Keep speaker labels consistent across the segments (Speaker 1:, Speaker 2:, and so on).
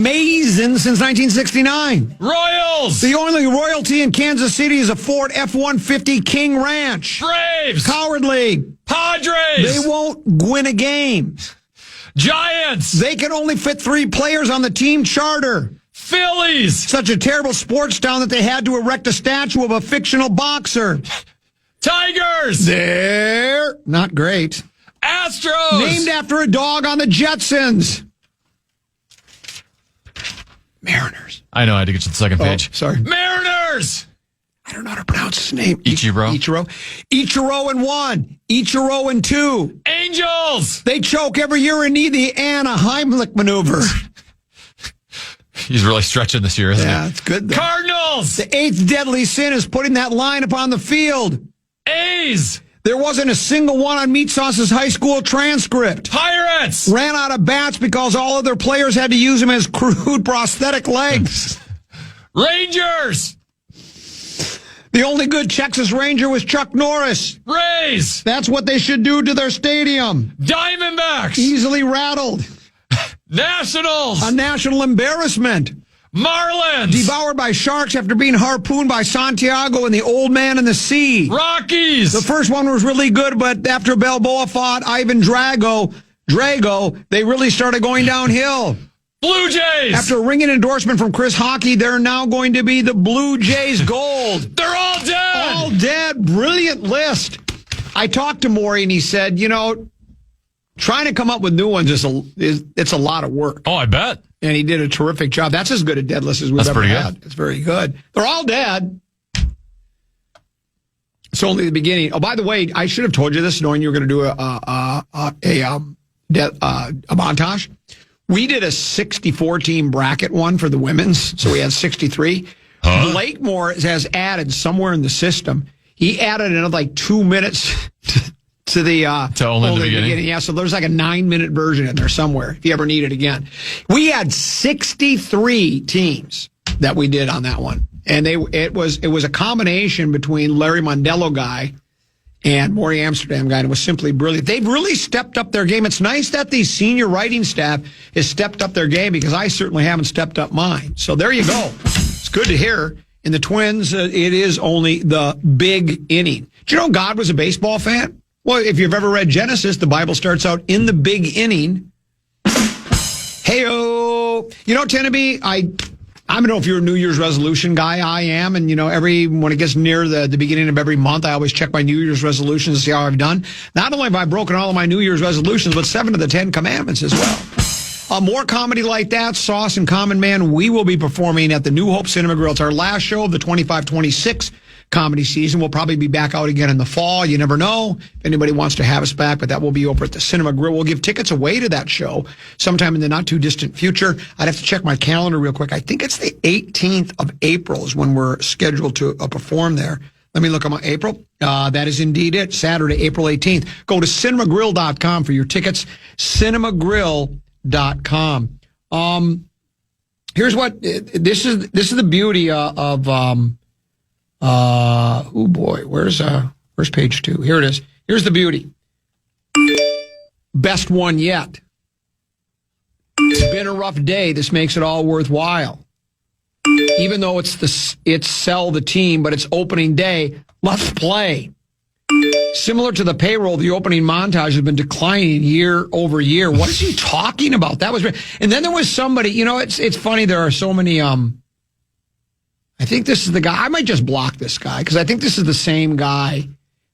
Speaker 1: Amazing since 1969.
Speaker 2: Royals!
Speaker 1: The only royalty in Kansas City is a Ford F-150 King Ranch.
Speaker 2: Braves!
Speaker 1: Coward League.
Speaker 2: Padres!
Speaker 1: They won't win a game.
Speaker 2: Giants!
Speaker 1: They can only fit 3 players on the team charter.
Speaker 2: Phillies!
Speaker 1: Such a terrible sports town that they had to erect a statue of a fictional boxer.
Speaker 2: Tigers!
Speaker 1: They're not great.
Speaker 2: Astros!
Speaker 1: Named after a dog on the Jetsons. Mariners.
Speaker 2: I know, I had to get to the second page.
Speaker 1: Sorry.
Speaker 2: Mariners!
Speaker 1: I don't know how to pronounce his name.
Speaker 2: Ichiro.
Speaker 1: Ichiro in 1. Ichiro in 2.
Speaker 2: Angels!
Speaker 1: They choke every year and need the Anna Heimlich maneuver.
Speaker 2: He's really stretching this year, isn't he?
Speaker 1: Yeah, it's good though.
Speaker 2: Cardinals!
Speaker 1: The 8th deadly sin is putting that lineup on the field.
Speaker 2: A's!
Speaker 1: There wasn't a single one on Meat Sauce's high school transcript.
Speaker 2: Pirates!
Speaker 1: Ran out of bats because all of their players had to use them as crude prosthetic legs.
Speaker 2: Rangers!
Speaker 1: The only good Texas Ranger was Chuck Norris.
Speaker 2: Rays!
Speaker 1: That's what they should do to their stadium.
Speaker 2: Diamondbacks!
Speaker 1: Easily rattled.
Speaker 2: Nationals!
Speaker 1: A national embarrassment.
Speaker 2: Marlins!
Speaker 1: Devoured by sharks after being harpooned by Santiago and the Old Man in the Sea.
Speaker 2: Rockies!
Speaker 1: The first one was really good, but after Balboa fought Ivan Drago, they really started going downhill.
Speaker 2: Blue Jays!
Speaker 1: After a ringing endorsement from Chris Hockey, they're now going to be the Blue Jays Gold.
Speaker 2: They're all dead!
Speaker 1: All dead. Brilliant list. I talked to Maury, and he said, trying to come up with new ones it's a lot of work.
Speaker 2: Oh, I bet.
Speaker 1: And he did a terrific job. That's as good a dead list as we've ever had. It's very good. They're all dead. It's only the beginning. Oh, by the way, I should have told you this, knowing you were going to do a montage. We did a 64-team bracket one for the women's, so we had 63. Blakemore has added somewhere in the system. He added another like 2 minutes to the
Speaker 2: only the beginning.
Speaker 1: Yeah, so there's like a 9-minute version in there somewhere if you ever need it again. We had 63 teams that we did on that one, and it was a combination between Larry Mondello guy and Maury Amsterdam guy, and it was simply brilliant. They've really stepped up their game. It's nice that the senior writing staff has stepped up their game because I certainly haven't stepped up mine. So there you go. It's good to hear. In the Twins, it is only the big inning. Do you know God was a baseball fan? Well, if you've ever read Genesis, the Bible starts out in the big inning. Hey-o. Tenneby, I don't know if you're a New Year's resolution guy. I am. And, when it gets near the beginning of every month, I always check my New Year's resolutions to see how I've done. Not only have I broken all of my New Year's resolutions, but 7 of the 10 commandments as well. More comedy like that, Sauce and Common Man, we will be performing at the New Hope Cinema Grill. It's our last show of the 25-26 comedy season. We'll probably be back out again in the fall. You never know if anybody wants to have us back, but that will be over at the Cinema Grill. We'll give tickets away to that show sometime in the not too distant future. I'd have to check my calendar real quick. I think it's the 18th of April is when we're scheduled to perform there. Let me look at my April. That is indeed it. Saturday, April 18th. Go to cinemagrill.com for your tickets. Cinemagrill.com. Here's what this is the beauty of oh boy, where's page 2? Here it is. Here's the beauty. Best one yet. It's been a rough day. This makes it all worthwhile. Even though it's sell the team, but it's opening day. Let's play. Similar to the payroll, the opening montage has been declining year over year. What is he talking about? That was, and then there was somebody. It's funny. There are so many. I think this is the guy. I might just block this guy because I think this is the same guy.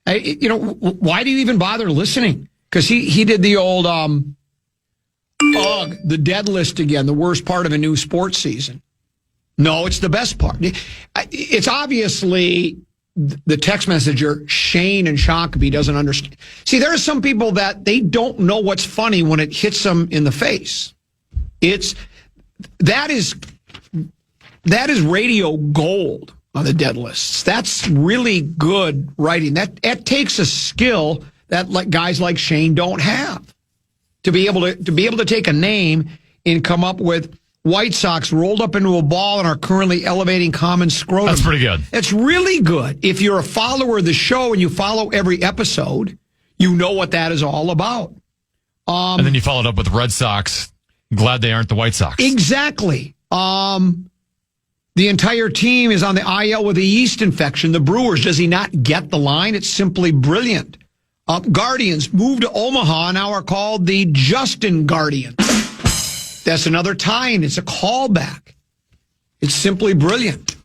Speaker 1: Why do you even bother listening? Because he did the old the dead list again. The worst part of a new sports season. No, it's the best part. It's obviously the text messenger, Shane and Shakopee, doesn't understand. See, there are some people that they don't know what's funny when it hits them in the face. That is radio gold on the dead lists. That's really good writing. That takes a skill that guys like Shane don't have to be able to take a name and come up with White Sox rolled up into a ball and are currently elevating common scrotum.
Speaker 2: That's pretty good.
Speaker 1: It's really good. If you're a follower of the show and you follow every episode, you know what that is all about.
Speaker 2: And then you followed up with Red Sox Glad they aren't the White Sox.
Speaker 1: Exactly. The entire team is on the IL with a yeast infection. The Brewers, does he not get the line? It's simply brilliant. Guardians moved to Omaha, now are called the Justin Guardians. That's another tie-in. It's a callback. It's simply brilliant.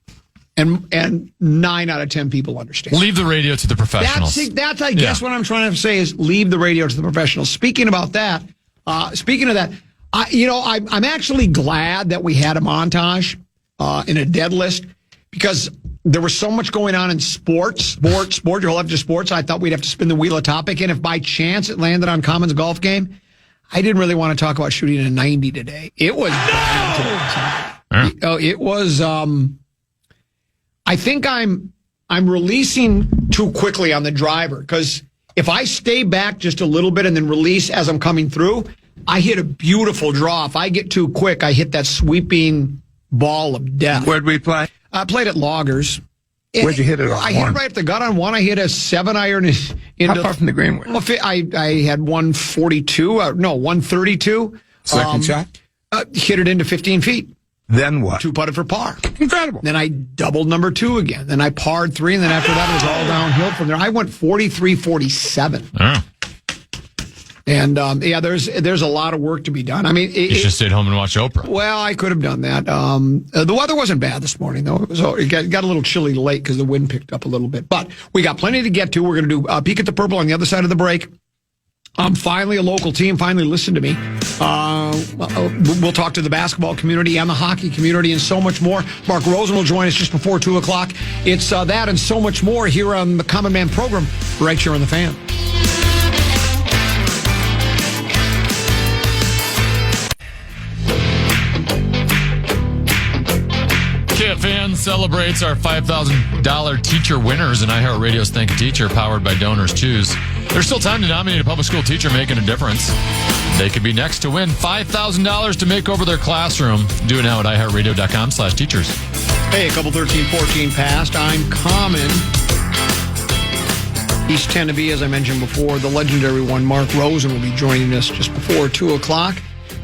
Speaker 1: And 9 out of 10 people understand.
Speaker 2: Leave the radio to the professionals.
Speaker 1: That's I guess what I'm trying to say is leave the radio to the professionals. Speaking of that, I'm actually glad that we had a montage in a dead list because there was so much going on in sports, your whole life to sports. I thought we'd have to spin the wheel of topic. And if by chance it landed on Common's golf game, I didn't really want to talk about shooting a 90 today. It was it was. I think I'm releasing too quickly on the driver because if I stay back just a little bit and then release as I'm coming through, I hit a beautiful draw. If I get too quick, I hit that sweeping ball of death.
Speaker 3: Where'd we play?
Speaker 1: I played at Loggers.
Speaker 3: Where'd you hit it on?
Speaker 1: I hit it right up the gut on one. I hit a 7-iron into.
Speaker 3: How far from the green was it?
Speaker 1: I had 132.
Speaker 3: Second shot?
Speaker 1: Hit it into 15 feet.
Speaker 3: Then what?
Speaker 1: 2-putted for par.
Speaker 3: Incredible.
Speaker 1: Then I doubled number 2 again. Then I parred 3, and then after that it was all downhill from there. I went 43-47.
Speaker 2: Oh.
Speaker 1: And there's a lot of work to be done. I mean,
Speaker 2: you should have stayed home and watched Oprah.
Speaker 1: Well, I could have done that. The weather wasn't bad this morning, though. It got a little chilly late because the wind picked up a little bit. But we got plenty to get to. We're going to do Peek at the Purple on the other side of the break. Finally, a local team finally listened to me. We'll talk to the basketball community and the hockey community and so much more. Mark Rosen will join us just before 2 o'clock. It's that and so much more here on the Common Man program right here on The Fan.
Speaker 2: KFAN celebrates our $5,000 teacher winners in iHeartRadio's Thank a Teacher, powered by Donors Choose. There's still time to nominate a public school teacher making a difference. They could be next to win $5,000 to make over their classroom. Do it now at iHeartRadio.com/teachers.
Speaker 1: Hey, a couple 13-14 past. I'm Common. East Tennessee, as I mentioned before, the legendary one, Mark Rosen, will be joining us just before 2 o'clock.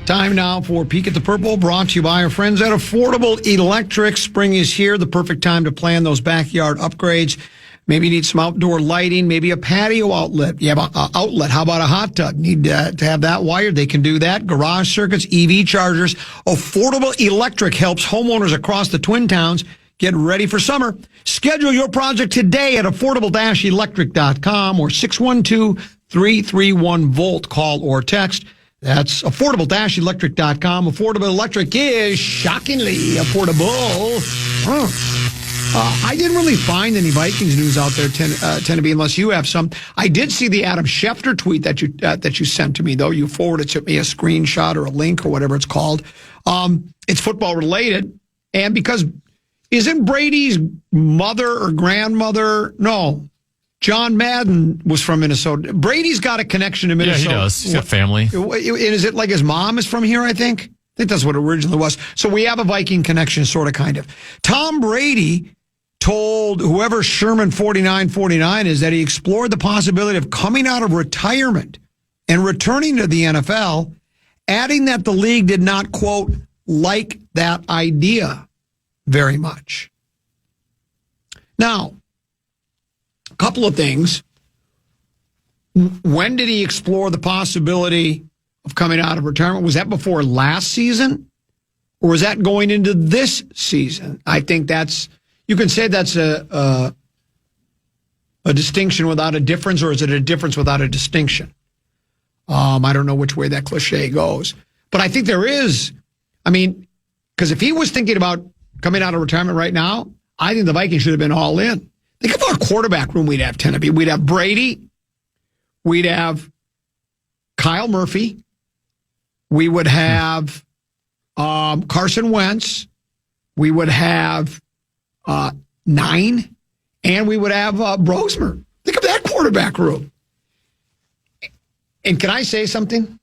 Speaker 1: Time now for Peek at the Purple, brought to you by our friends at Affordable Electric. Spring is here, the perfect time to plan those backyard upgrades. Maybe you need some outdoor lighting, maybe a patio outlet. You have an outlet. How about a hot tub? Need to have that wired? They can do that. Garage circuits, EV chargers. Affordable Electric helps homeowners across the Twin Towns get ready for summer. Schedule your project today at affordable-electric.com or 612-331-VOLT. Call or text. That's affordable-electric.com. Affordable Electric is shockingly affordable. I didn't really find any Vikings news out there, Tennessee, unless you have some. I did see the Adam Schefter tweet that you sent to me, though. You forwarded to me a screenshot or a link or whatever it's called. It's football related, and because isn't Brady's mother or grandmother? No. John Madden was from Minnesota. Brady's got a connection to Minnesota.
Speaker 2: Yeah, he does. He's got family.
Speaker 1: Is it like his mom is from here, I think? I think that's what it originally was. So we have a Viking connection, sort of, kind of. Tom Brady told whoever Sherman 4949 is that he explored the possibility of coming out of retirement and returning to the NFL, adding that the league did not, quote, like that idea very much. Now, a couple of things. When did he explore the possibility of coming out of retirement? Was that before last season? Or was that going into this season? I think you can say that's a distinction without a difference, or is it a difference without a distinction? I don't know which way that cliche goes. But I think there is, because if he was thinking about coming out of retirement right now, I think the Vikings should have been all in. Think of our quarterback room we'd have, Tennessee. We'd have Brady. We'd have Kyle Murphy. We would have Carson Wentz. We would have 9. And we would have Brosmer. Think of that quarterback room. And can I say something?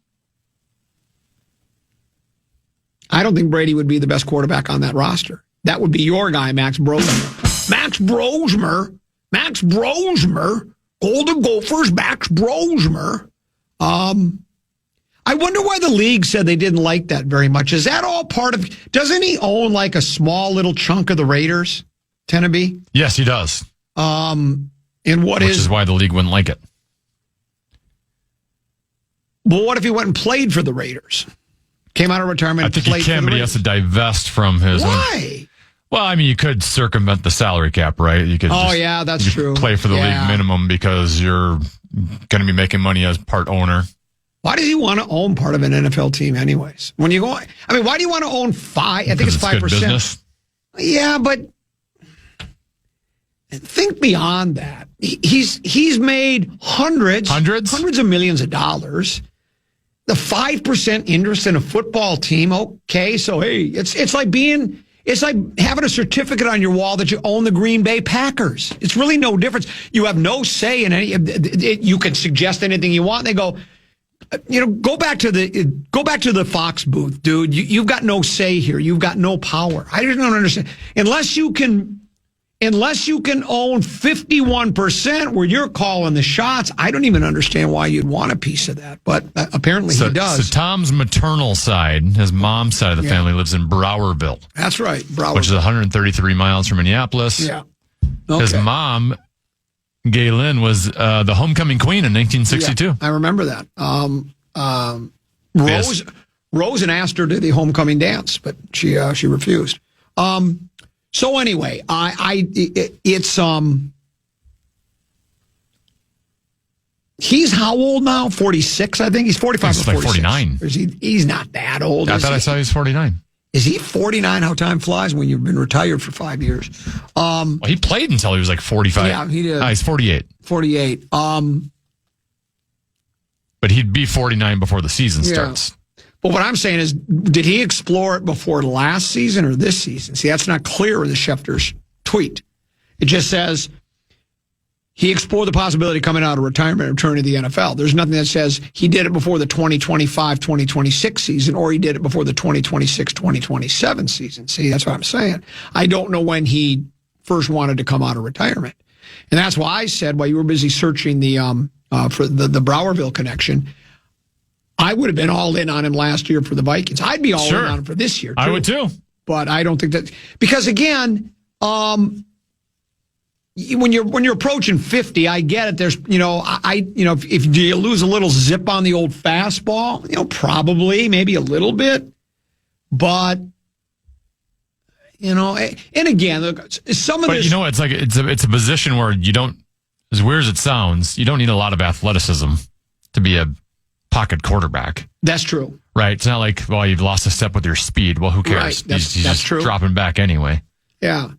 Speaker 1: I don't think Brady would be the best quarterback on that roster. That would be your guy, Max Brosmer. Max Brosmer, Golden Gophers, Max Brosmer. I I wonder why the league said they didn't like that very much. Is that all part of, doesn't he own like a small little chunk of the Raiders, Teneby?
Speaker 2: Yes, he does.
Speaker 1: And
Speaker 2: Which is why the league wouldn't like it.
Speaker 1: Well, what if he went and played for the Raiders? Came out of retirement and
Speaker 2: played
Speaker 1: played
Speaker 2: he can,
Speaker 1: for the
Speaker 2: but
Speaker 1: Raiders.
Speaker 2: He has to divest from his
Speaker 1: Why?
Speaker 2: Well, I mean, you could circumvent the salary cap, right? You could
Speaker 1: that's true.
Speaker 2: Play for the league minimum because you're going to be making money as part owner.
Speaker 1: Why does he want to own part of an NFL team anyways? When you go, I mean, why do you want to own 5%? I think it's 5%. Yeah, but think beyond that. He's made hundreds of millions of dollars. The 5% interest in a football team. Okay, so hey, it's like having a certificate on your wall that you own the Green Bay Packers. It's really no difference. You have no say in any. You can suggest anything you want. And they go, go back to the Fox booth, dude. You've got no say here. You've got no power. I just don't understand. Unless you can own 51% where you're calling the shots, I don't even understand why you'd want a piece of that. But apparently he does.
Speaker 2: So Tom's maternal side, his mom's side of the family, lives in Browerville.
Speaker 1: That's right, Browerville.
Speaker 2: Which is 133 miles from Minneapolis.
Speaker 1: Yeah. Okay.
Speaker 2: His mom, Galen, was the homecoming queen in 1962.
Speaker 1: Yeah, I remember that. Rosen asked her to the homecoming dance, but she refused. So anyway, he's how old now? 46, I think. He's 45
Speaker 2: he's
Speaker 1: or 46.
Speaker 2: Like 49.
Speaker 1: Or he's not that old.
Speaker 2: I thought I saw he was 49.
Speaker 1: Is he 49? How time flies when you've been retired for 5 years.
Speaker 2: Well, he played until he was like 45.
Speaker 1: Yeah, he did.
Speaker 2: He's 48.
Speaker 1: 48.
Speaker 2: But he'd be 49 before the season starts.
Speaker 1: But what I'm saying is, did he explore it before last season or this season? See, that's not clear in the Schefter's tweet. It just says he explored the possibility of coming out of retirement and returning to the NFL. There's nothing that says he did it before the 2025-2026 season or he did it before the 2026-2027 season. See, that's what I'm saying. I don't know when he first wanted to come out of retirement. And that's why I said, while you were busy searching for the Browerville connection, I would have been all in on him last year for the Vikings. I'd be all in on him for this year, too.
Speaker 2: I would, too.
Speaker 1: But I don't think that... Because, again, when you're approaching 50, I get it. There's, if do you lose a little zip on the old fastball? Probably, maybe a little bit. But, and again, look, some of this...
Speaker 2: But, it's a position where you don't... As weird as it sounds, you don't need a lot of athleticism to be a pocket quarterback.
Speaker 1: That's true.
Speaker 2: Right. It's not like, well, you've lost a step with your speed. Well, who cares?
Speaker 1: Right. That's
Speaker 2: just
Speaker 1: true.
Speaker 2: Dropping back anyway.
Speaker 1: Yeah.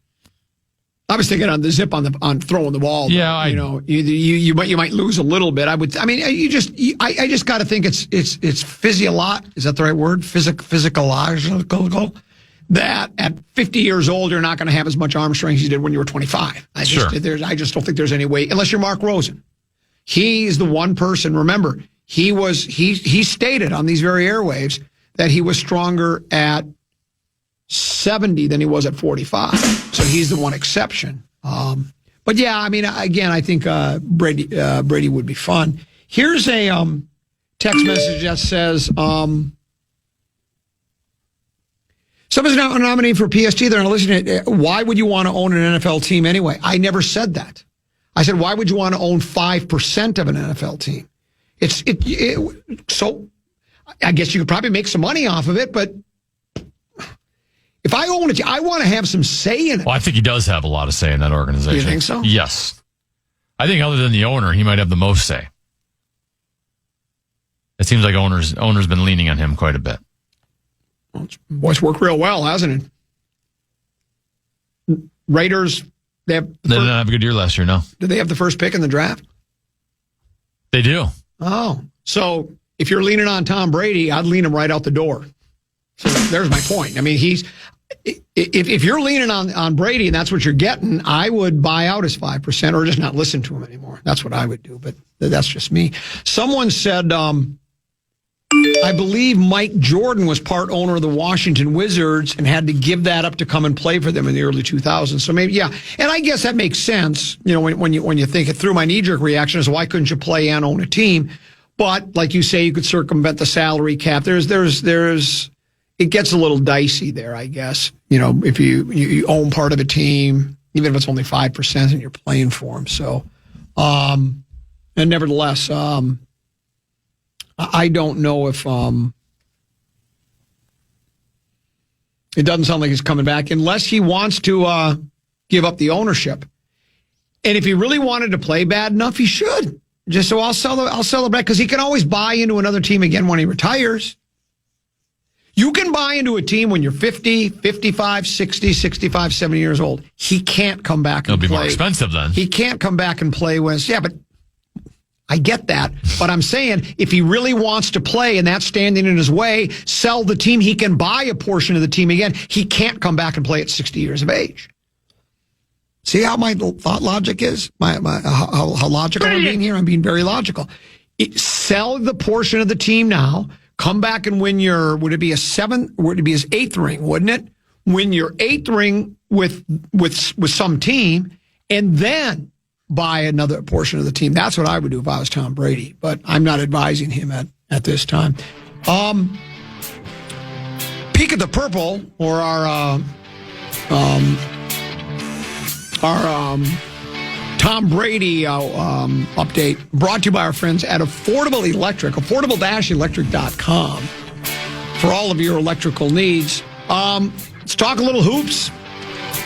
Speaker 1: I was thinking on the zip on throwing the ball.
Speaker 2: Yeah.
Speaker 1: You might lose a little bit. I just got to think it's physiological. Is that the right word? Physiological. That at 50 years old, you're not going to have as much arm strength as you did when you were 25. I just don't think there's any way, unless you're Mark Rosen. He's the one person, remember, he stated on these very airwaves that he was stronger at 70 than he was at 45. So he's the one exception. But yeah, again, I think Brady would be fun. Here's a text message that says, somebody's not nominated for PSG. They're not listening. Why would you want to own an NFL team anyway? I never said that. I said, why would you want to own 5% of an NFL team? So I guess you could probably make some money off of it, but if I own it, I want to have some say in it.
Speaker 2: Well, I think he does have a lot of say in that organization.
Speaker 1: You think so?
Speaker 2: Yes. I think other than the owner, he might have the most say. It seems like owner's been leaning on him quite a bit.
Speaker 1: Well, it's worked real well, hasn't it? Raiders, they didn't
Speaker 2: have a good year last year, no.
Speaker 1: Did they have the first pick in the draft?
Speaker 2: They do.
Speaker 1: Oh, so if you're leaning on Tom Brady, I'd lean him right out the door. So there's my point. If you're leaning on Brady and that's what you're getting, I would buy out his 5% or just not listen to him anymore. That's what I would do, but that's just me. Someone said, I believe Mike Jordan was part owner of the Washington Wizards and had to give that up to come and play for them in the early 2000s. So maybe, yeah. And I guess that makes sense, when you think it through. My knee-jerk reaction is, why couldn't you play and own a team? But like you say, you could circumvent the salary cap. It gets a little dicey there, I guess. If you own part of a team, even if it's only 5% and you're playing for them. So, and nevertheless, I don't know if it doesn't sound like he's coming back unless he wants to give up the ownership. And if he really wanted to play bad enough, he should. I'll sell the back because he can always buy into another team again when he retires. You can buy into a team when you're 50, 55, 60, 65, 70 years old. He can't come back and play.
Speaker 2: It'll be more expensive then.
Speaker 1: He can't come back and play when, but I get that. But I'm saying if he really wants to play and that's standing in his way, sell the team. He can buy a portion of the team again. He can't come back and play at 60 years of age. See how my thought logic is? How logical I'm being here? I'm being very logical. Sell the portion of the team now. Come back and win would it be his 8th ring, wouldn't it? Win your 8th ring with some team and then buy another portion of the team. That's what I would do if I was Tom Brady, but I'm not advising him at this time. Peek at the Purple, or our Tom Brady update, brought to you by our friends at Affordable Electric, affordable-electric.com for all of your electrical needs. Let's talk a little hoops.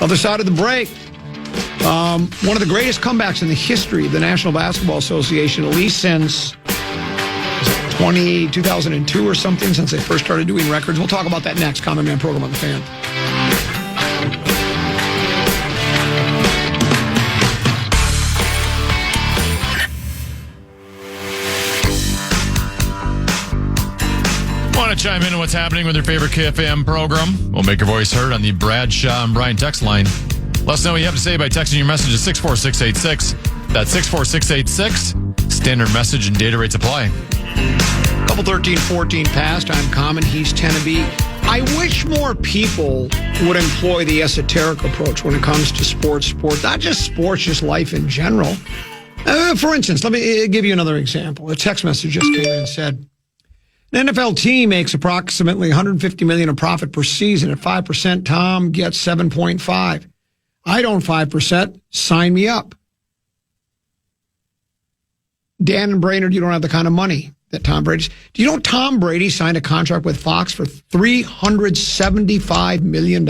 Speaker 1: Other side of the break. One of the greatest comebacks in the history of the National Basketball Association, at least since 2002 or something, since they first started doing records. We'll talk about that next. Common Man program on the Fan.
Speaker 2: Want to chime in on what's happening with your favorite KFAN program? We'll make your voice heard on the Bradshaw and Brian text line. Let us know what you have to say by texting your message to 64686. That's 64686. Standard message and data rates apply.
Speaker 1: Couple 13-14 past. I'm Common. He's Tennessee. I wish more people would employ the esoteric approach when it comes to sports. Not just sports, just life in general. For instance, let me give you another example. A text message just came in and said, an NFL team makes approximately $150 million in profit per season. At 5%, Tom gets 7.5. I don't 5%. Sign me up. Dan and Brainerd, you don't have the kind of money that Tom Brady's. Do you know Tom Brady signed a contract with Fox for $375 million?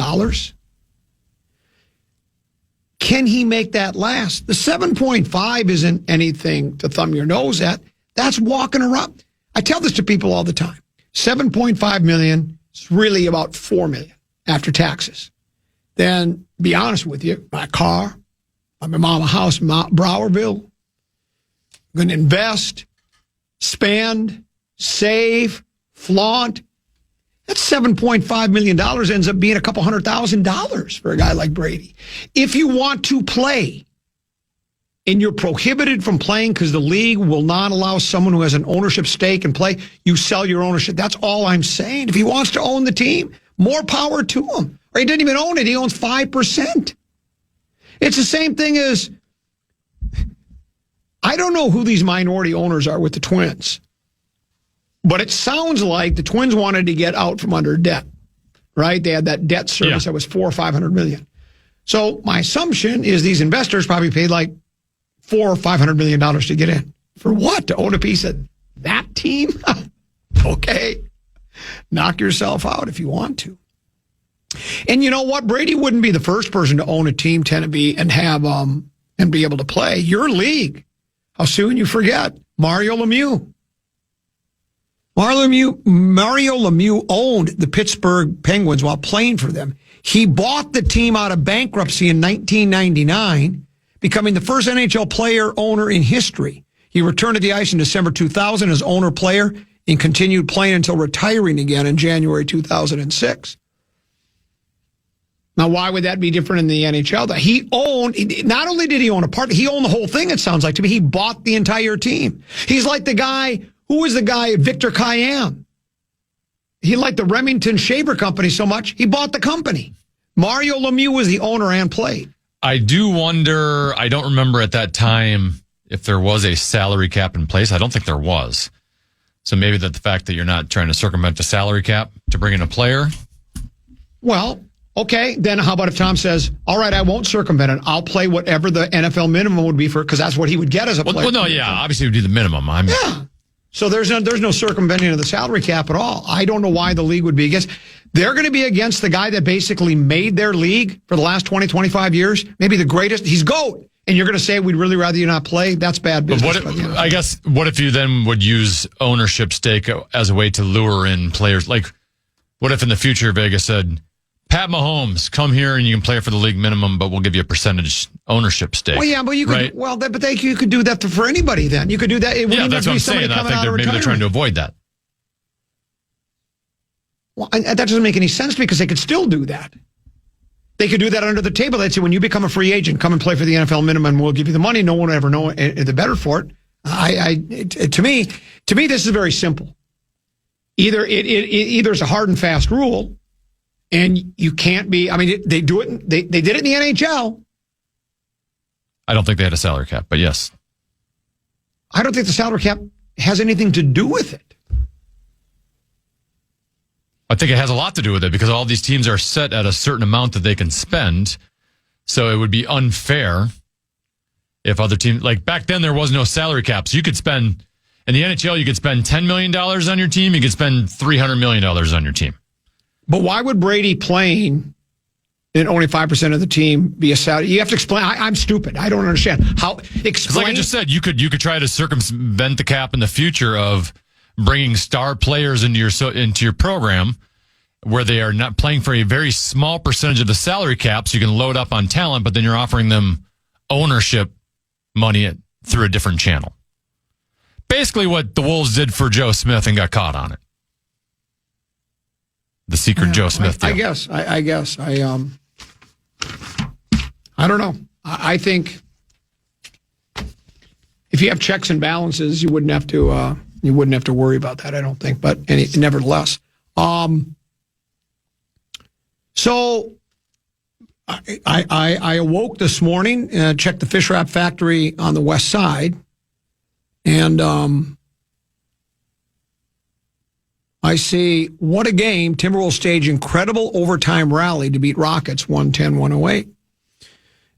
Speaker 1: Can he make that last? The 7.5 isn't anything to thumb your nose at. That's walking around. I tell this to people all the time. 7.5 million is really about 4 million after taxes. Then, be honest with you, my car, my mama house in Browerville, I'm going to invest, spend, save, flaunt. That's $7.5 million ends up being a couple $100,000 for a guy like Brady. If you want to play, and you're prohibited from playing because the league will not allow someone who has an ownership stake and play, you sell your ownership. That's all I'm saying. If he wants to own the team, more power to him. Or he didn't even own it. He owns 5%. It's the same thing as, I don't know who these minority owners are with the Twins, but it sounds like the Twins wanted to get out from under debt, right? They had that debt service that was $400 or $500 million. So my assumption is these investors probably paid like $400 or $500 million to get in. For what? To own a piece of that team? Okay. Knock yourself out if you want to. And you know what? Brady wouldn't be the first person to own a team, Tennessee, and have and be able to play. Your league. How soon you forget. Mario Lemieux. Mario Lemieux owned the Pittsburgh Penguins while playing for them. He bought the team out of bankruptcy in 1999. Becoming the first NHL player owner in history. He returned to the ice in December 2000 as owner-player and continued playing until retiring again in January 2006. Now, why would that be different in the NHL? Not only did he own a part, he owned the whole thing, it sounds like to me. He bought the entire team. He's like the guy, who was the guy, Victor Kiam? He liked the Remington Shaver Company so much, he bought the company. Mario Lemieux was the owner and played.
Speaker 2: I do wonder, I don't remember at that time if there was a salary cap in place. I don't think there was. So maybe that the fact that you're not trying to circumvent the salary cap to bring in a player.
Speaker 1: Well, okay, then how about if Tom says, all right, I won't circumvent it. I'll play whatever the NFL minimum would be because that's what he would get as a player.
Speaker 2: Well, no, yeah, obviously it would be the minimum.
Speaker 1: Yeah. So there's no circumventing of the salary cap at all. I don't know why the league would be against. They're going to be against the guy that basically made their league for the last 20, 25 years. Maybe the greatest. He's GOAT. And you're going to say we'd really rather you not play? That's bad business.
Speaker 2: But what if you then would use ownership stake as a way to lure in players? Like, what if in the future Vegas said, Pat Mahomes, come here and you can play for the league minimum, but we'll give you a percentage ownership stake.
Speaker 1: Well, yeah, but you could.
Speaker 2: Right?
Speaker 1: Well, you could do that for anybody. Then you could do that.
Speaker 2: Yeah, that's what I'm saying. I think maybe they're trying to avoid that.
Speaker 1: Well, that doesn't make any sense because they could still do that. They could do that under the table. They'd say, when you become a free agent, come and play for the NFL minimum. We'll give you the money. No one will ever know the better for it. To me, this is very simple. Either it's a hard and fast rule, and you can't be. I mean, they do it. They did it in the NHL.
Speaker 2: I don't think they had a salary cap, but yes.
Speaker 1: I don't think the salary cap has anything to do with it.
Speaker 2: I think it has a lot to do with it because all these teams are set at a certain amount that they can spend. So it would be unfair if other teams, like back then there was no salary cap. So you could spend, in the NHL, you could spend $10 million on your team. You could spend $300 million on your team.
Speaker 1: But why would Brady playing and only 5% of the team be a salary? You have to explain. I'm stupid. I don't understand. How explain?
Speaker 2: Like I just said, you could try to circumvent the cap in the future of bringing star players into your program where they are not playing for a very small percentage of the salary cap, so you can load up on talent, but then you're offering them ownership money through a different channel. Basically what the Wolves did for Joe Smith and got caught on it. The secret Joe Smith deal.
Speaker 1: I guess. I don't know. I think if you have checks and balances, you wouldn't have to worry about that, I don't think. But nevertheless, so I awoke this morning, checked the fish wrap factory on the west side, and I see, what a game. Timberwolves stage incredible overtime rally to beat Rockets 110-108.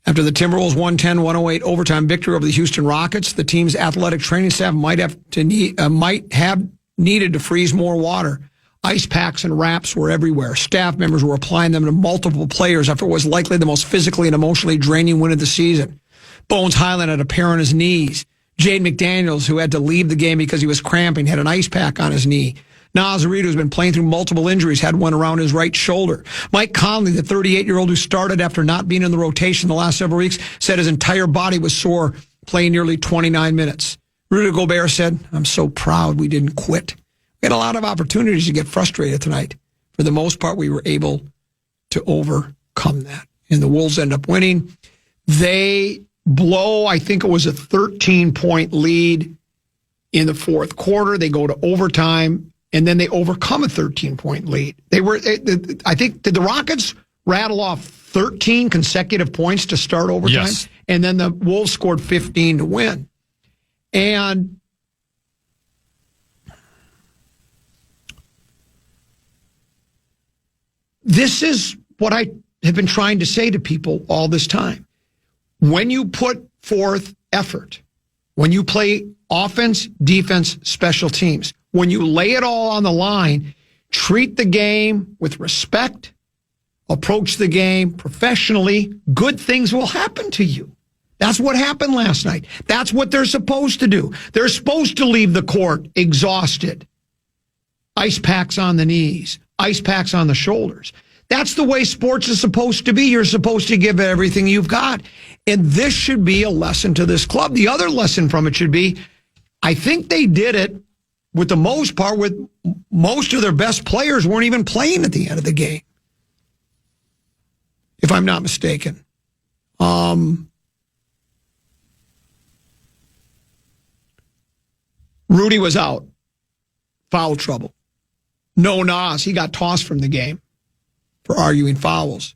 Speaker 1: After the Timberwolves 110-108 overtime victory over the Houston Rockets, the team's athletic training staff might have needed to freeze more water. Ice packs and wraps were everywhere. Staff members were applying them to multiple players after what was likely the most physically and emotionally draining win of the season. Bones Highland had a pair on his knees. Jade McDaniels, who had to leave the game because he was cramping, had an ice pack on his knee. Naz Reid, who's been playing through multiple injuries, had one around his right shoulder. Mike Conley, the 38-year-old who started after not being in the rotation the last several weeks, said his entire body was sore, playing nearly 29 minutes. Rudy Gobert said, "I'm so proud we didn't quit. We had a lot of opportunities to get frustrated tonight. For the most part, we were able to overcome that." And the Wolves end up winning. They blow, I think it was a 13-point lead in the fourth quarter. They go to overtime. And then they overcome a 13-point lead. I think, did the Rockets rattle off 13 consecutive points to start overtime?
Speaker 2: Yes.
Speaker 1: And then the Wolves scored 15 to win. And this is what I have been trying to say to people all this time. When you put forth effort, when you play offense, defense, special teams, when you lay it all on the line, treat the game with respect, approach the game professionally, good things will happen to you. That's what happened last night. That's what they're supposed to do. They're supposed to leave the court exhausted. Ice packs on the knees, ice packs on the shoulders. That's the way sports is supposed to be. You're supposed to give everything you've got. And this should be a lesson to this club. The other lesson from it should be, I think they did it with the most part, with most of their best players weren't even playing at the end of the game, if I'm not mistaken. Rudy was out. Foul trouble. No Nas, he got tossed from the game for arguing fouls.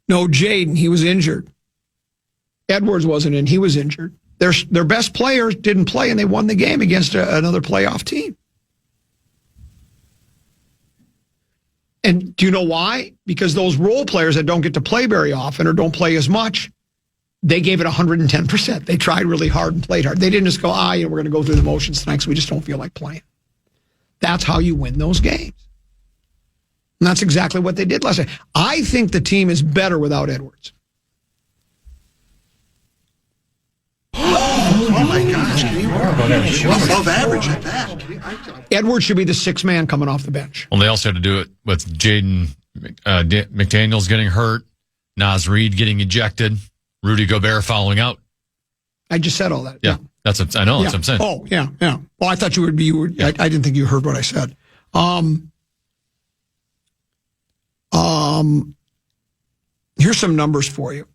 Speaker 1: No Jaden, he was injured. Edwards wasn't in, he was injured. Their best players didn't play, and they won the game against another playoff team. And do you know why? Because those role players that don't get to play very often or don't play as much, they gave it 110%. They tried really hard and played hard. They didn't just go, we're going to go through the motions tonight because we just don't feel like playing. That's how you win those games. And that's exactly what they did last night. I think the team is better without Edwards.
Speaker 4: Oh my gosh. Above average at that.
Speaker 1: Edwards should be the sixth man coming off the bench.
Speaker 2: Well, they also had to do it with Jaden McDaniels getting hurt, Naz Reid getting ejected, Rudy Gobert fouling out.
Speaker 1: I just said all that.
Speaker 2: Yeah. That's what I know. That's what I'm saying.
Speaker 1: Oh, yeah. Well, I thought you would be. I didn't think you heard what I said. Here's some numbers for you.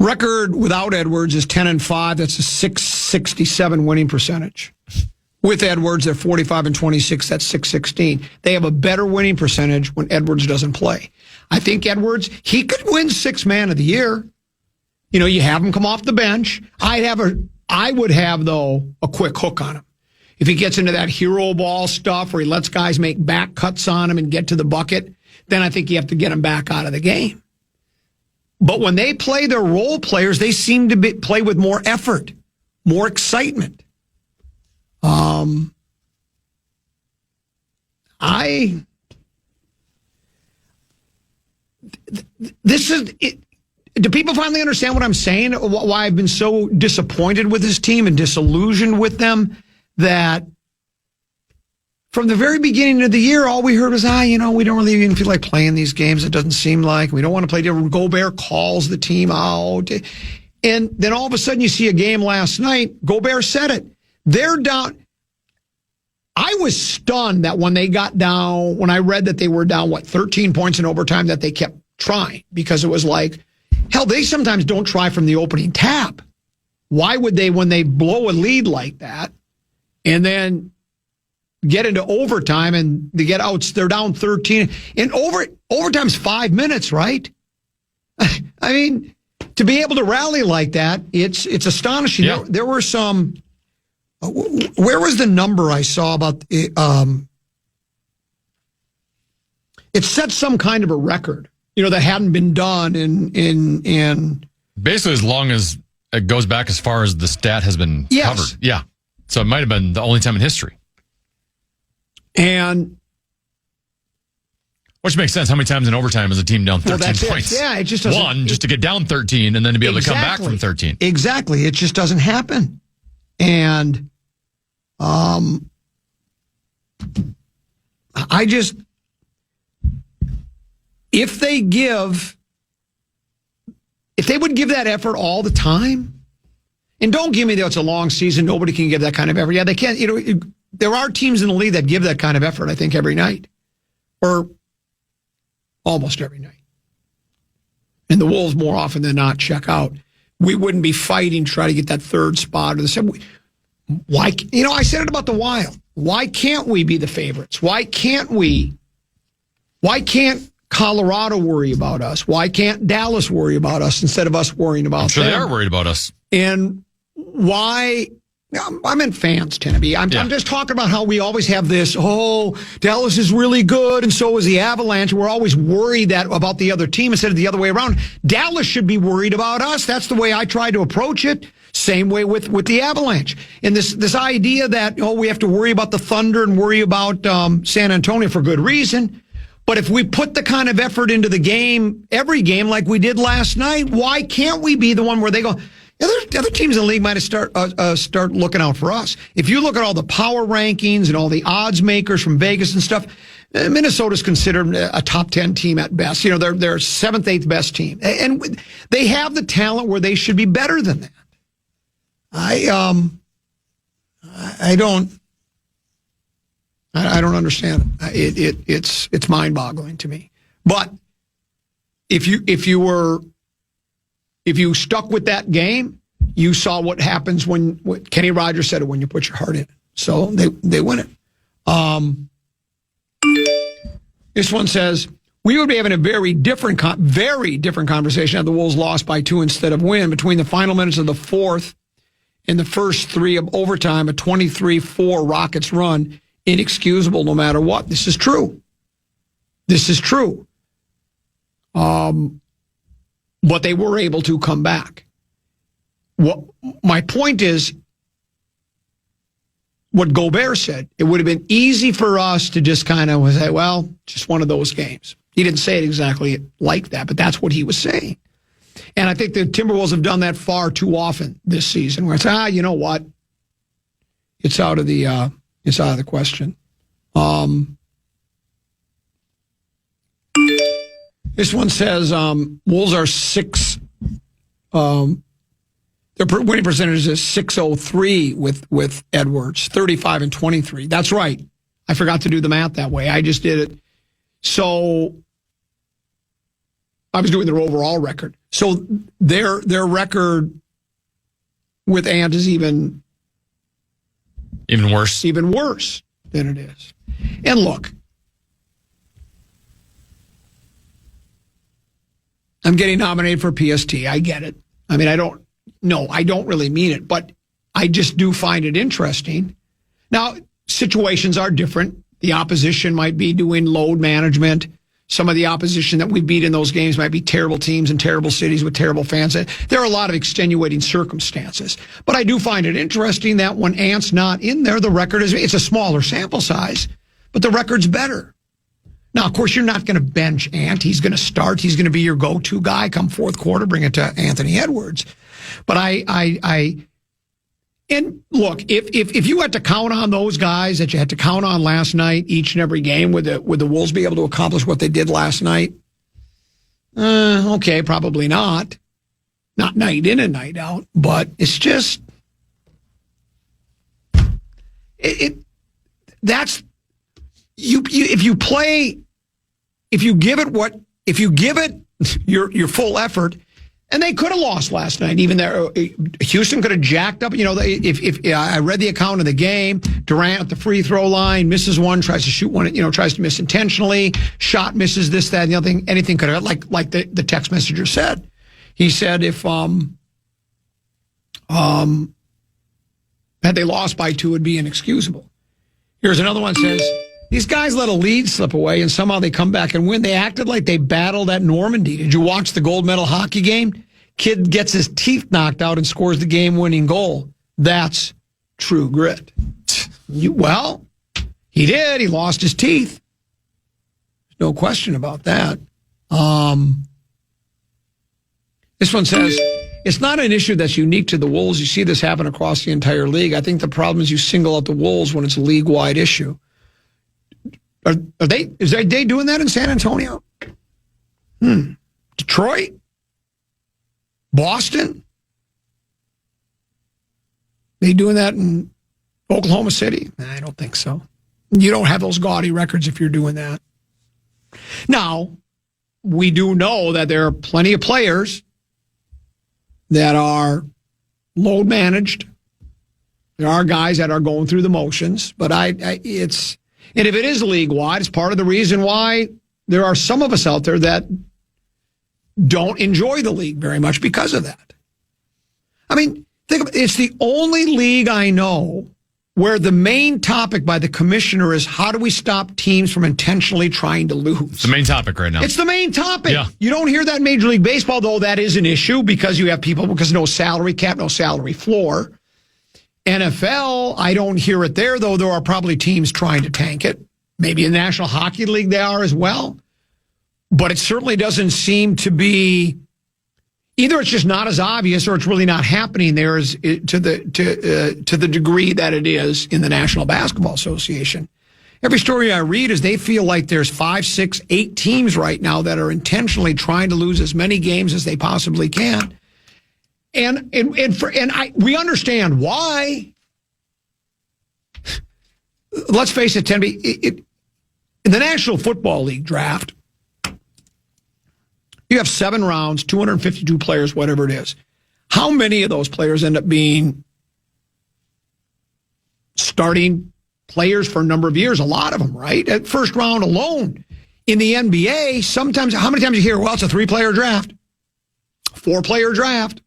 Speaker 1: Record without Edwards is 10-5. That's a .667 winning percentage. With Edwards, they're 45-26. That's .616. They have a better winning percentage when Edwards doesn't play. I think Edwards, he could win sixth man of the year. You know, you have him come off the bench. I would have, though, a quick hook on him. If he gets into that hero ball stuff where he lets guys make back cuts on him and get to the bucket, then I think you have to get him back out of the game. But when they play their role players, they seem to play with more effort, more excitement. Do people finally understand what I'm saying? Why I've been so disappointed with this team and disillusioned with them? That from the very beginning of the year, all we heard was, we don't really even feel like playing these games. It doesn't seem like we don't want to play. Gobert calls the team out. And then all of a sudden you see a game last night. Gobert said it. They're down. I was stunned that when they got down, when I read that they were down, 13 points in overtime, that they kept trying, because it was like, hell, they sometimes don't try from the opening tap. Why would they, when they blow a lead like that, and then get into overtime and they get out, they're down 13. And overtime's 5 minutes, right? I mean, to be able to rally like that, it's astonishing.
Speaker 2: Yeah.
Speaker 1: There were some, where was the number I saw about it? It set some kind of a record, that hadn't been done in
Speaker 2: basically as long as it goes back as far as the stat has been covered. Yeah. So it might have been the only time in history.
Speaker 1: And
Speaker 2: which makes sense. How many times in overtime is a team down 13 points?
Speaker 1: Yeah, it just doesn't.
Speaker 2: One, just to get down 13 and then to be able to come back from 13.
Speaker 1: Exactly. It just doesn't happen. And if they would give that effort all the time. And don't give me that it's a long season. Nobody can give that kind of effort. Yeah, they can't. There are teams in the league that give that kind of effort, I think, every night. Or almost every night. And the Wolves, more often than not, check out. We wouldn't be fighting to try to get that third spot or the second. Why? I said it about the Wild. Why can't we be the favorites? Why can't Colorado worry about us? Why can't Dallas worry about us instead of us worrying about them?
Speaker 2: I'm sure they are worried about us.
Speaker 1: And why? I meant fans, Tenneby. I'm just talking about how we always have this, Dallas is really good, and so is the Avalanche. We're always worried about the other team instead of the other way around. Dallas should be worried about us. That's the way I try to approach it. Same way with the Avalanche. And this idea that, we have to worry about the Thunder and worry about San Antonio for good reason. But if we put the kind of effort into the game, every game like we did last night, why can't we be the one where they go, other teams in the league might have start looking out for us. If you look at all the power rankings and all the odds makers from Vegas and stuff, Minnesota's considered a top 10 team at best. They're seventh, eighth best team. And they have the talent where they should be better than that. I don't understand it. It's mind-boggling to me. But if you stuck with that game, you saw what happens when Kenny Rogers said it, when you put your heart in it. So they win it. This one says, we would be having a very different conversation had the Wolves lost by 2 instead of win. Between the final minutes of the fourth in the first 3 of overtime, a 23-4 Rockets run, inexcusable no matter what. This is true. This is true. But they were able to come back. My point is, what Gobert said, it would have been easy for us to just kind of say, well, just one of those games. He didn't say it exactly like that, but that's what he was saying. And I think the Timberwolves have done that far too often this season, where it's, you know what? It's out of the question. This one says Wolves are 6. Their winning percentage is 603 with Edwards, 35 and 23. That's right. I forgot to do the math that way. I just did it. So I was doing their overall record. So their record with Ant is even
Speaker 2: worse.
Speaker 1: Even worse than it is. And look, I'm getting nominated for PST. I get it. I mean, I don't really mean it, but I just do find it interesting. Now, situations are different. The opposition might be doing load management. Some of the opposition that we beat in those games might be terrible teams in terrible cities with terrible fans. There are a lot of extenuating circumstances. But I do find it interesting that when Ant's not in there, the record it's a smaller sample size, but the record's better. Now, of course, you're not going to bench Ant. He's going to start. He's going to be your go-to guy come fourth quarter. Bring it to Anthony Edwards. But and look, if you had to count on those guys that you had to count on last night, each and every game, would the Wolves be able to accomplish what they did last night? Okay, probably not. Not night in and night out, but it's just that's you if you give it your full effort. And they could have lost last night. Even there, Houston could have jacked up. You know, if I read the account of the game, Durant at the free throw line misses one, tries to shoot one. You know, tries to miss intentionally. Shot misses this, that, and the other thing. Anything could have, like the text messenger said. He said if had they lost by 2, it'd be inexcusable. Here's another one that says these guys let a lead slip away and somehow they come back and win. They acted like they battled at Normandy. Did you watch the gold medal hockey game? Kid gets his teeth knocked out and scores the game-winning goal. That's true grit. Well, he did. He lost his teeth. No question about that. This one says, it's not an issue that's unique to the Wolves. You see this happen across the entire league. I think the problem is you single out the Wolves when it's a league-wide issue. Are they doing that in San Antonio? Detroit? Boston? They doing that in Oklahoma City? I don't think so. You don't have those gaudy records if you're doing that. Now, we do know that there are plenty of players that are load managed. There are guys that are going through the motions, but and if it is league-wide, it's part of the reason why there are some of us out there that don't enjoy the league very much because of that. I mean, think about it. It's the only league I know where the main topic by the commissioner is how do we stop teams from intentionally trying to lose?
Speaker 2: It's the main topic right now.
Speaker 1: It's the main topic.
Speaker 2: Yeah.
Speaker 1: You don't hear that in Major League Baseball, though that is an issue because you have people, because no salary cap, no salary floor. NFL, I don't hear it there, though there are probably teams trying to tank it. Maybe in the National Hockey League they are as well. But it certainly doesn't seem to be, either it's just not as obvious or it's really not happening there as to the degree that it is in the National Basketball Association. Every story I read is they feel like there's 5, 6, 8 teams right now that are intentionally trying to lose as many games as they possibly can. And we understand why. Let's face it, Tenby, in the National Football League draft, you have 7 rounds, 252 players, whatever it is. How many of those players end up being starting players for a number of years? A lot of them, right? At first round alone. In the NBA, sometimes, how many times you hear, well, it's a 3-player draft, 4-player draft.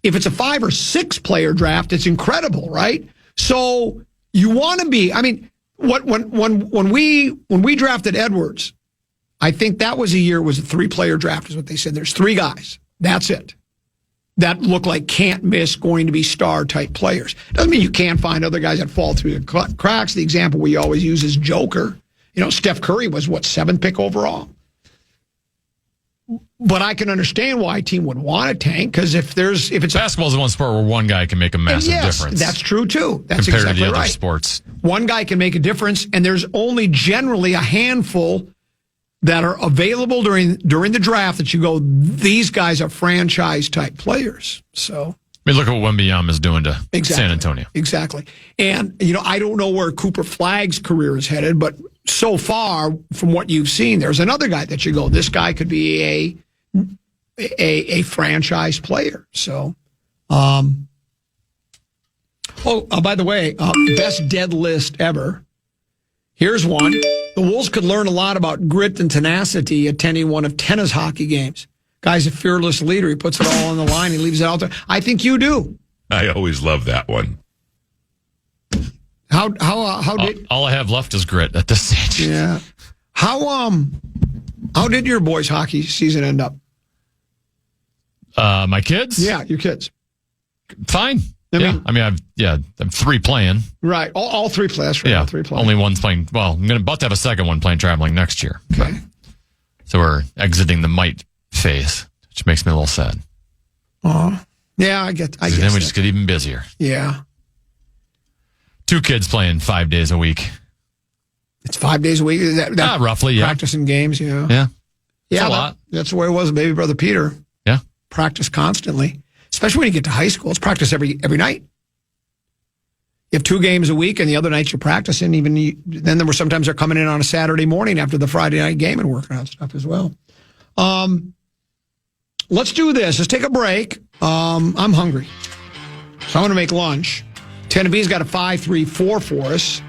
Speaker 1: If it's a 5 or 6 player draft, it's incredible, right? So you want to be. I mean, when we drafted Edwards, I think that was a year. It was a 3-player draft, is what they said. There's 3 guys. That's it. That look like can't miss, going to be star type players. Doesn't mean you can't find other guys that fall through the cracks. The example we always use is Joker. Steph Curry was 7th pick overall. But I can understand why a team would want to tank, because if it's
Speaker 2: basketball is the one sport where one guy can make a massive difference.
Speaker 1: That's true too. That's
Speaker 2: compared
Speaker 1: exactly
Speaker 2: to the
Speaker 1: right.
Speaker 2: other sports.
Speaker 1: One guy can make a difference, and there's only generally a handful that are available during the draft that you go, these guys are franchise type players. So
Speaker 2: I mean, look at what Wembanyama is doing to San Antonio.
Speaker 1: Exactly. And I don't know where Cooper Flagg's career is headed, but so far from what you've seen, there's another guy that you go, this guy could be a franchise player. So, by the way, best dead list ever. Here's one. The Wolves could learn a lot about grit and tenacity attending one of Tenna's hockey games. Guy's a fearless leader. He puts it all on the line. He leaves it out there. I think you do.
Speaker 5: I always love that one.
Speaker 1: How did
Speaker 2: all I have left is grit at this stage.
Speaker 1: Yeah. How did your boys' hockey season end up?
Speaker 2: My kids?
Speaker 1: Yeah, your kids.
Speaker 2: Fine. I mean, I'm 3 playing.
Speaker 1: Right, all 3 play. That's right.
Speaker 2: Yeah,
Speaker 1: all 3 playing.
Speaker 2: only one's playing. Well, I'm about to have a second one playing traveling next year.
Speaker 1: Okay.
Speaker 2: So we're exiting the might phase, which makes me a little sad.
Speaker 1: Oh, yeah, I guess.
Speaker 2: Then we just get even busier.
Speaker 1: Yeah.
Speaker 2: 2 kids playing 5 days a week.
Speaker 1: It's 5 days a week. That
Speaker 2: roughly, yeah.
Speaker 1: Practicing games,
Speaker 2: Yeah.
Speaker 1: Yeah,
Speaker 2: a lot.
Speaker 1: That's the way it was with baby brother Peter.
Speaker 2: Yeah.
Speaker 1: Practice constantly. Especially when you get to high school. It's practice every night. You have 2 games a week, and the other nights you're practicing. Then there were sometimes they're coming in on a Saturday morning after the Friday night game and working on stuff as well. Let's do this. Let's take a break. I'm hungry, so I'm going to make lunch. Tennessee's got a 5-3-4 for us.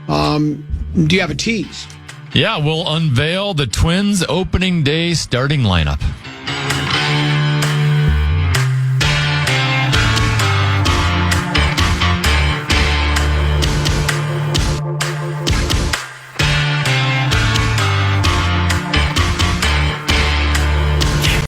Speaker 1: Do you have a tease?
Speaker 2: Yeah, we'll unveil the Twins opening day starting lineup.